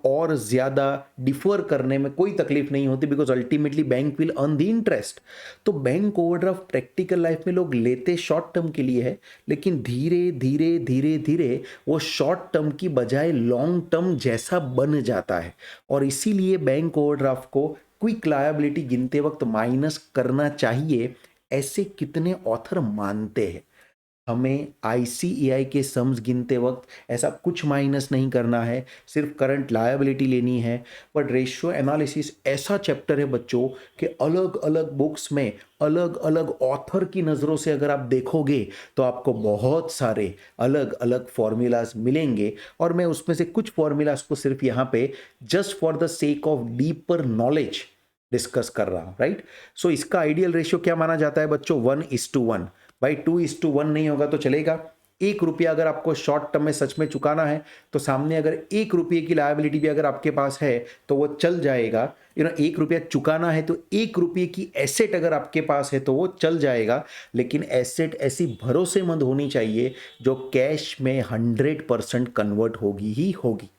S1: और ज्यादा डिफर करने में कोई तकलीफ नहीं होती, because ultimately bank will earn the interest. तो बैंक ओवरड्राफ्ट प्रैक्टिकल लाइफ में लोग लेते शॉर्ट टर्म के लिए है, लेकिन धीरे धीरे धीरे धीरे वो शॉर्ट टर्म की बजाय लॉन्ग टर्म जैसा बन जाता है। और इसीलिए बैंक ओवरड्राफ्ट को क्विक लायबिलिटी गिनते वक्त माइनस करना चाहिए, ऐसे कितने ऑथर मानते हैं। हमें आईसीईआई के सम्स गिनते वक्त ऐसा कुछ माइनस नहीं करना है, सिर्फ करंट लायबिलिटी लेनी है। बट रेशियो एनालिसिस ऐसा चैप्टर है बच्चों कि अलग अलग बुक्स में अलग अलग ऑथर की नज़रों से अगर आप देखोगे तो आपको बहुत सारे अलग अलग फॉर्मूलाज मिलेंगे। और मैं उसमें से कुछ फॉर्मूलाज को सिर्फ यहाँ पे just for the sake of deeper knowledge discuss कर रहा हूँ, राइट। सो इसका आइडियल रेशियो क्या माना जाता है बच्चों, 1:1। भाई 2:1 नहीं होगा तो चलेगा। 1 रुपया अगर आपको शॉर्ट टर्म में सच में चुकाना है तो सामने अगर 1 रुपये की लायबिलिटी भी अगर आपके पास है तो वो चल जाएगा। 1 रुपया चुकाना है तो 1 रुपये की एसेट अगर आपके पास है तो वो चल जाएगा, लेकिन एसेट ऐसी भरोसेमंद होनी चाहिए जो कैश में 100% कन्वर्ट होगी ही होगी।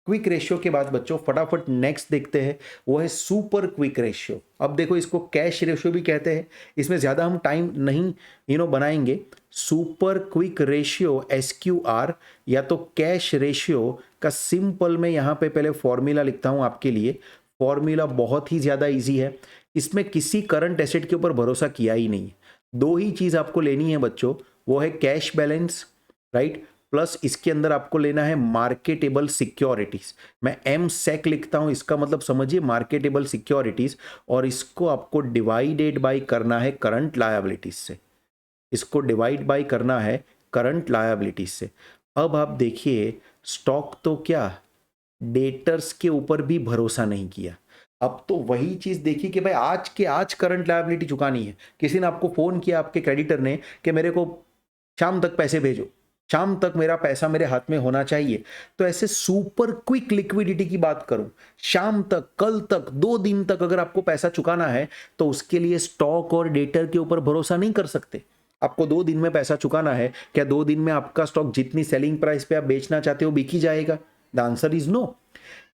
S1: क्विक रेशियो के बाद बच्चों फटाफट नेक्स्ट देखते हैं, वो है सुपर क्विक रेशियो। अब देखो इसको कैश रेशियो भी कहते हैं, इसमें ज़्यादा हम टाइम नहीं बनाएंगे। सुपर क्विक रेशियो SQR या तो कैश रेशियो का सिंपल में यहाँ पे पहले फॉर्मूला लिखता हूँ आपके लिए। फॉर्मूला बहुत ही ज़्यादा इजी है, इसमें किसी करंट एसेट के ऊपर भरोसा किया ही नहीं है। दो ही चीज़ आपको लेनी है बच्चों, वो है कैश बैलेंस, राइट, प्लस इसके अंदर आपको लेना है मार्केटेबल सिक्योरिटीज। मैं MSEC लिखता हूं, इसका मतलब समझिए मार्केटेबल सिक्योरिटीज, और इसको आपको डिवाइडेड बाय करना है करंट लायबिलिटीज से। इसको डिवाइड बाय करना है करंट लायबिलिटीज से। अब आप देखिए स्टॉक तो क्या, डेटर्स के ऊपर भी भरोसा नहीं किया। अब तो वही चीज देखी कि भाई आज के आज करंट लायबिलिटी चुकानी है। किसी ने आपको फोन किया, आपके क्रेडिटर ने, कि मेरे को शाम तक पैसे भेजो, शाम तक मेरा पैसा मेरे हाथ में होना चाहिए। तो ऐसे सुपर क्विक लिक्विडिटी की बात करूं, शाम तक, कल तक, 2 दिन तक अगर आपको पैसा चुकाना है तो उसके लिए स्टॉक और डेटर के ऊपर भरोसा नहीं कर सकते। आपको 2 दिन में पैसा चुकाना है, क्या 2 दिन में आपका स्टॉक जितनी सेलिंग प्राइस पे आप बेचना चाहते हो बिक ही जाएगा? The answer is no.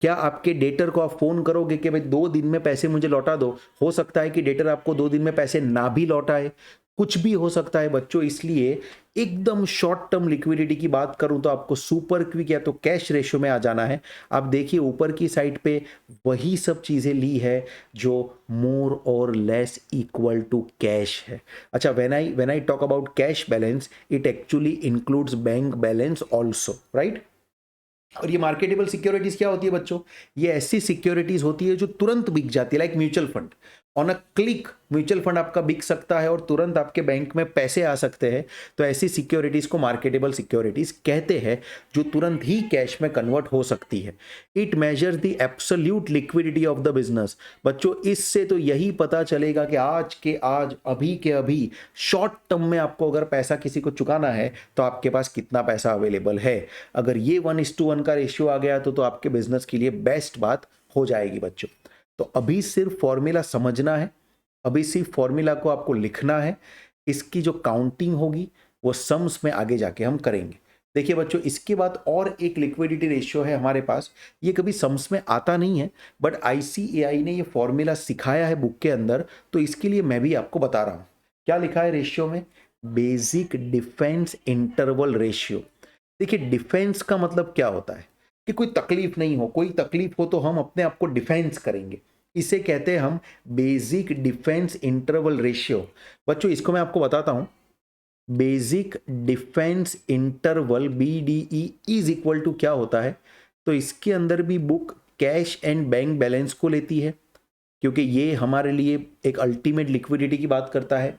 S1: क्या आपके डेटर को आप फोन करोगे कि भाई 2 दिन में पैसे मुझे लौटा दो? हो सकता है कि डेटर आपको 2 दिन में पैसे ना भी लौटाए, कुछ भी हो सकता है बच्चों। इसलिए एकदम शॉर्ट टर्म लिक्विडिटी की बात करूं तो आपको सुपर क्विक या तो कैश रेशियो में आ जाना है। आप देखिए ऊपर की साइड पे वही सब चीजें ली है जो मोर और लेस इक्वल टू कैश है। अच्छा, when I talk about cash balance, it actually includes bank balance also, right. और ये मार्केटेबल सिक्योरिटीज क्या होती है बच्चों? ये ऐसी सिक्योरिटीज होती है जो तुरंत बिक जाती है, like mutual fund. On a click mutual fund आपका बिक सकता है और तुरंत आपके बैंक में पैसे आ सकते हैं, तो ऐसी सिक्योरिटीज को मार्केटेबल सिक्योरिटीज कहते हैं, जो तुरंत ही कैश में कन्वर्ट हो सकती है। It measures the absolute liquidity of the business. बच्चों, इससे तो यही पता चलेगा कि आज के आज, अभी के अभी, शॉर्ट टर्म में आपको अगर पैसा किसी को चुकाना है तो आपके पास कितना पैसा अवेलेबल है। अगर ये 1:1 का रेशियो आ गया तो आपके बिजनेस के लिए बेस्ट बात हो जाएगी बच्चों। तो अभी सिर्फ फॉर्मूला समझना है, अभी सिर्फ फॉर्मूला को आपको लिखना है। इसकी जो काउंटिंग होगी वो सम्स में आगे जाके हम करेंगे। देखिए बच्चों, इसके बाद और एक लिक्विडिटी रेशियो है हमारे पास, ये कभी सम्स में आता नहीं है, बट आईसीएआई ने ये फॉर्मूला सिखाया है बुक के अंदर, तो इसके लिए मैं भी आपको बता रहा हूं। क्या लिखा है रेशियो में? Basic defence interval ratio. देखिए, डिफेंस का मतलब क्या होता है कि कोई तकलीफ नहीं हो, कोई तकलीफ हो तो हम अपने आप को डिफेंस करेंगे, इसे कहते हैं हम बेसिक डिफेंस इंटरवल रेशियो। बच्चों, इसको मैं आपको बताता हूं। Basic defence interval BDE is equal to क्या होता है, तो इसके अंदर भी book cash and bank balance को लेती है, क्योंकि ये हमारे लिए एक अल्टीमेट लिक्विडिटी की बात करता है,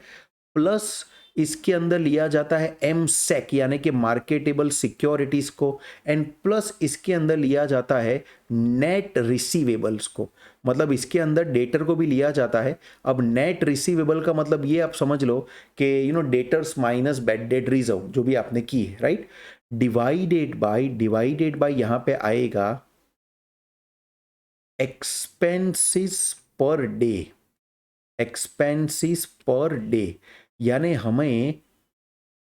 S1: प्लस इसके अंदर लिया जाता है MSEC यानी कि मार्केटेबल सिक्योरिटीज को, एंड प्लस इसके अंदर लिया जाता है नेट रिसीवेबल्स को। मतलब इसके अंदर डेटर को भी लिया जाता है। अब नेट रिसीवेबल का मतलब ये आप समझ लो कि debtors minus bad debt reserve जो भी आपने की है, राइट, डिवाइडेड बाय यहां पे आएगा expenses per day. Expenses per day यानी हमें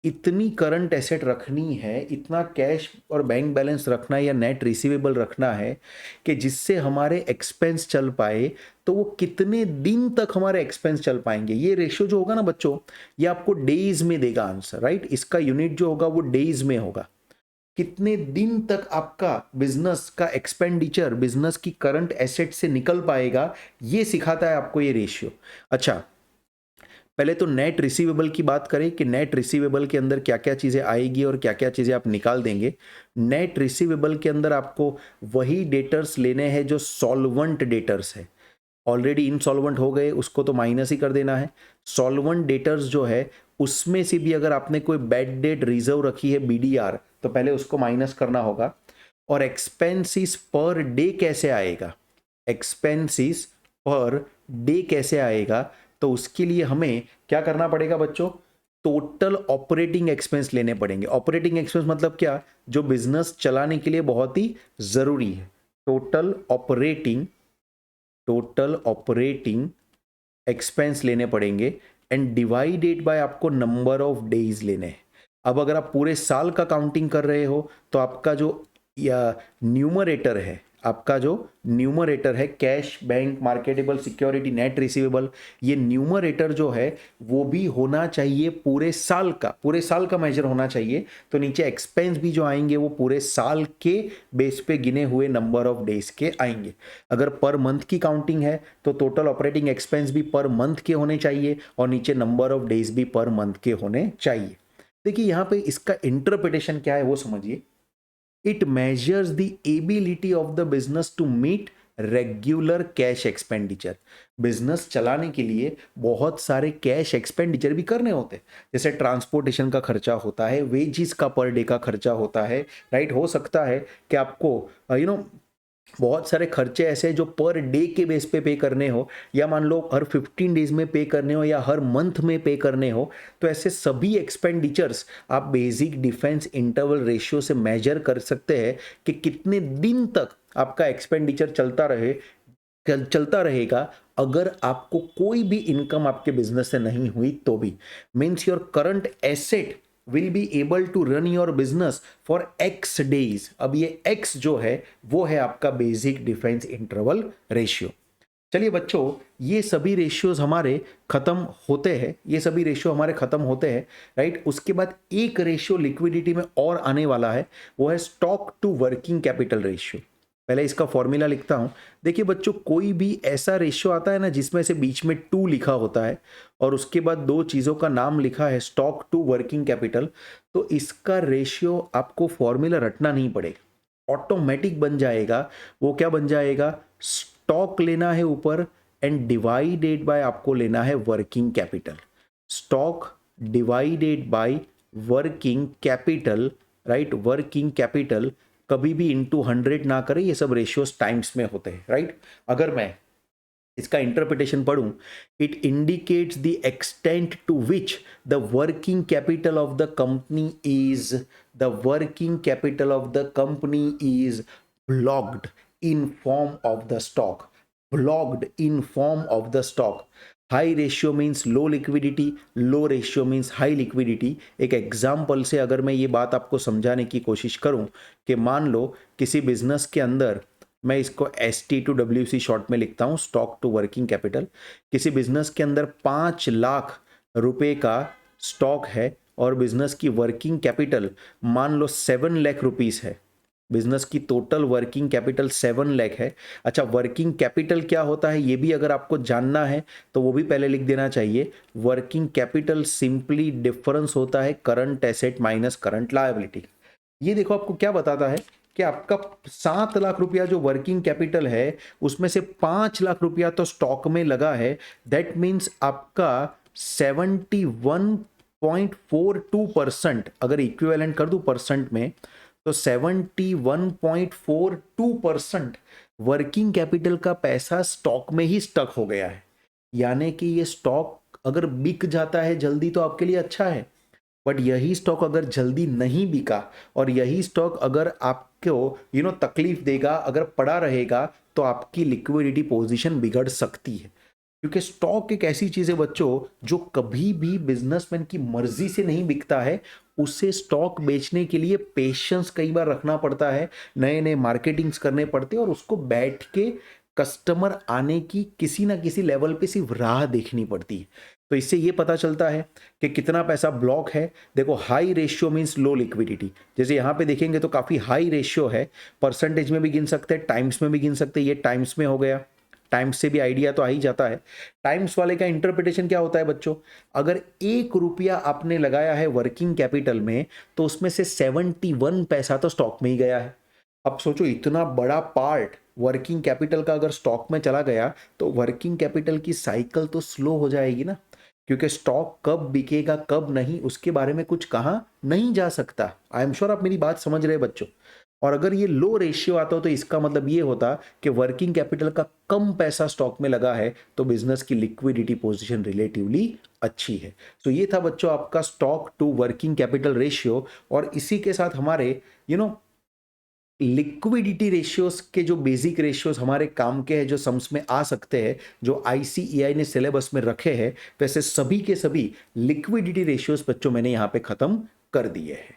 S1: इतनी करंट एसेट रखनी है, इतना कैश और बैंक बैलेंस रखना है या नेट रिसीवेबल रखना है कि जिससे हमारे एक्सपेंस चल पाए। तो वो कितने दिन तक हमारे एक्सपेंस चल पाएंगे, ये रेशियो जो होगा ना बच्चों, ये आपको डेज में देगा आंसर, राइट। इसका यूनिट जो होगा वो डेज में होगा। कितने दिन तक आपका बिजनेस का एक्सपेंडिचर बिजनेस की करंट एसेट से निकल पाएगा, ये सिखाता है आपको ये रेशियो। अच्छा, पहले तो नेट रिसीवेबल की बात करें कि नेट रिसीवेबल के अंदर क्या क्या चीज़ें आएगी और क्या क्या चीज़ें आप निकाल देंगे। नेट रिसीवेबल के अंदर आपको वही डेटर्स लेने हैं जो सॉल्वेंट डेटर्स है। ऑलरेडी इनसॉल्वेंट हो गए उसको तो माइनस ही कर देना है। सॉल्वेंट डेटर्स जो है उसमें से भी अगर आपने कोई बैड डेट रिजर्व रखी है BDR, तो पहले उसको माइनस करना होगा। और एक्सपेंसिस पर डे कैसे आएगा, एक्सपेंसिस पर डे कैसे आएगा, तो उसके लिए हमें क्या करना पड़ेगा बच्चों, टोटल ऑपरेटिंग एक्सपेंस लेने पड़ेंगे। ऑपरेटिंग एक्सपेंस मतलब क्या, जो बिजनेस चलाने के लिए बहुत ही जरूरी है। टोटल ऑपरेटिंग एक्सपेंस लेने पड़ेंगे एंड डिवाइडेड बाय आपको नंबर ऑफ डेज लेने हैं। अब अगर आप पूरे साल का काउंटिंग कर रहे हो तो आपका जो न्यूमरेटर है, आपका जो न्यूमरेटर है cash, bank, marketable security, net receivable, ये न्यूमरेटर जो है वो भी होना चाहिए पूरे साल का मेजर होना चाहिए। तो नीचे एक्सपेंस भी जो आएंगे वो पूरे साल के बेस पे गिने हुए नंबर ऑफ डेज के आएंगे। अगर पर मंथ की काउंटिंग है तो टोटल ऑपरेटिंग एक्सपेंस भी पर मंथ के होने चाहिए और नीचे नंबर ऑफ डेज भी पर मंथ के होने चाहिए। देखिए यहाँ पे इसका इंटरप्रिटेशन क्या है वो समझिए। It measures the ability of the business to meet regular cash expenditure. Business चलाने के लिए बहुत सारे कैश एक्सपेंडिचर भी करने होते हैं, जैसे ट्रांसपोर्टेशन का खर्चा होता है, वेजिस का पर डे का खर्चा होता है, राइट। हो सकता है कि आपको बहुत सारे खर्चे ऐसे जो पर डे के बेस पे करने हो, या मान लो हर 15 डेज में पे करने हो या हर मंथ में पे करने हो। तो ऐसे सभी एक्सपेंडिचर्स आप बेसिक डिफेंस इंटरवल रेशियो से मेजर कर सकते हैं कि कितने दिन तक आपका एक्सपेंडिचर चलता रहेगा। अगर आपको कोई भी इनकम आपके बिजनेस से नहीं हुई तो भी, means your current asset will be able to run your business for X days. अब ये X जो है वो है आपका बेसिक डिफेंस इंटरवल रेशियो। चलिए बच्चों, ये सभी रेशियोज हमारे खत्म होते हैं, राइट। उसके बाद एक रेशियो लिक्विडिटी में और आने वाला है, वो है stock to working capital ratio. पहले इसका फॉर्मूला लिखता हूं। देखिए बच्चों, कोई भी ऐसा रेशियो आता है ना जिसमें से बीच में 2 लिखा होता है और उसके बाद 2 चीजों का नाम लिखा है स्टॉक टू वर्किंग कैपिटल, तो इसका रेशियो आपको फॉर्मूला रटना नहीं पड़ेगा, ऑटोमेटिक बन जाएगा। वो क्या बन जाएगा, स्टॉक लेना है ऊपर, एंड डिवाइडेड बाय आपको लेना है working capital. Stock divided by working capital, right. Working capital कभी भी इंटू 100 ना करें, ये सब रेशियोज टाइम्स में होते हैं, राइट। अगर मैं इसका इंटरप्रिटेशन पढ़ूं, it indicates the extent to which the working capital of the company is, the working capital of the company is blocked in form of the stock, blocked in form of the stock. High ratio means low liquidity, low ratio means high liquidity. एक एग्जाम्पल से अगर मैं ये बात आपको समझाने की कोशिश करूं कि मान लो किसी बिजनेस के अंदर, मैं इसको ST टू WC शॉर्ट में लिखता हूं, स्टॉक टू वर्किंग कैपिटल। किसी बिजनेस के अंदर 5 लाख रुपए का स्टॉक है और बिजनेस की वर्किंग कैपिटल मान लो 7 लाख रुपीस है। बिजनेस की टोटल वर्किंग कैपिटल 7 लाख है। अच्छा, वर्किंग कैपिटल क्या होता है ये भी अगर आपको जानना है तो वो भी पहले लिख देना चाहिए। वर्किंग कैपिटल सिंपली डिफरेंस होता है current asset minus current liability. ये देखो आपको क्या बताता है कि आपका 7 लाख रुपया जो वर्किंग कैपिटल है उसमें से 5 लाख रुपया तो स्टॉक में लगा है। दैट मीन्स आपका 71.42% अगर इक्विवेलेंट कर दूं परसेंट में तो 71.42% वर्किंग कैपिटल का पैसा स्टॉक में ही स्टक हो गया है। यानी कि ये स्टॉक अगर बिक जाता है जल्दी तो आपके लिए अच्छा है, बट यही स्टॉक अगर जल्दी नहीं बिका और यही स्टॉक अगर आपको तकलीफ देगा, अगर पड़ा रहेगा तो आपकी लिक्विडिटी पोजीशन बिगड़ सकती है। क्योंकि स्टॉक एक ऐसी चीज है बच्चों जो कभी भी बिजनेसमैन की मर्जी से नहीं बिकता है। उसे स्टॉक बेचने के लिए पेशेंस कई बार रखना पड़ता है, नए नए मार्केटिंग्स करने पड़ते हैं और उसको बैठ के कस्टमर आने की किसी ना किसी लेवल पे सिर्फ राह देखनी पड़ती है। तो इससे ये पता चलता है कि कितना पैसा ब्लॉक है। देखो, हाई रेशियो मींस लो लिक्विडिटी। जैसे यहाँ पे देखेंगे तो काफी हाई रेशियो है, परसेंटेज में भी गिन सकते हैं, टाइम्स में भी गिन सकते हैं। ये टाइम्स में हो गया, टाइम्स से भी आइडिया तो आ ही जाता है। टाइम्स वाले का इंटरप्रिटेशन क्या होता है बच्चों, अगर 1 रुपया आपने लगाया है वर्किंग कैपिटल में तो उसमें से 71 पैसा तो स्टॉक में ही गया है। अब सोचो, इतना बड़ा पार्ट वर्किंग कैपिटल का अगर स्टॉक में चला गया तो वर्किंग कैपिटल की साइकिल तो स्लो हो जाएगी ना, क्योंकि स्टॉक कब बिकेगा कब नहीं उसके बारे में कुछ कहा नहीं जा सकता। आई एम श्योर आप मेरी बात समझ रहे हैं बच्चों। और अगर ये लो रेशियो आता हो तो इसका मतलब ये होता कि वर्किंग कैपिटल का कम पैसा स्टॉक में लगा है तो बिजनेस की लिक्विडिटी पोजीशन रिलेटिवली अच्छी है। तो ये था बच्चों आपका stock to working capital ratio. और इसी के साथ हमारे लिक्विडिटी रेशियोज के जो बेसिक रेशियोज हमारे काम के हैं, जो सम्स में आ सकते हैं, जो ICAI ने सिलेबस में रखे हैं, वैसे सभी के सभी लिक्विडिटी रेशियोज बच्चों मैंने यहाँ पे खत्म कर दिए हैं।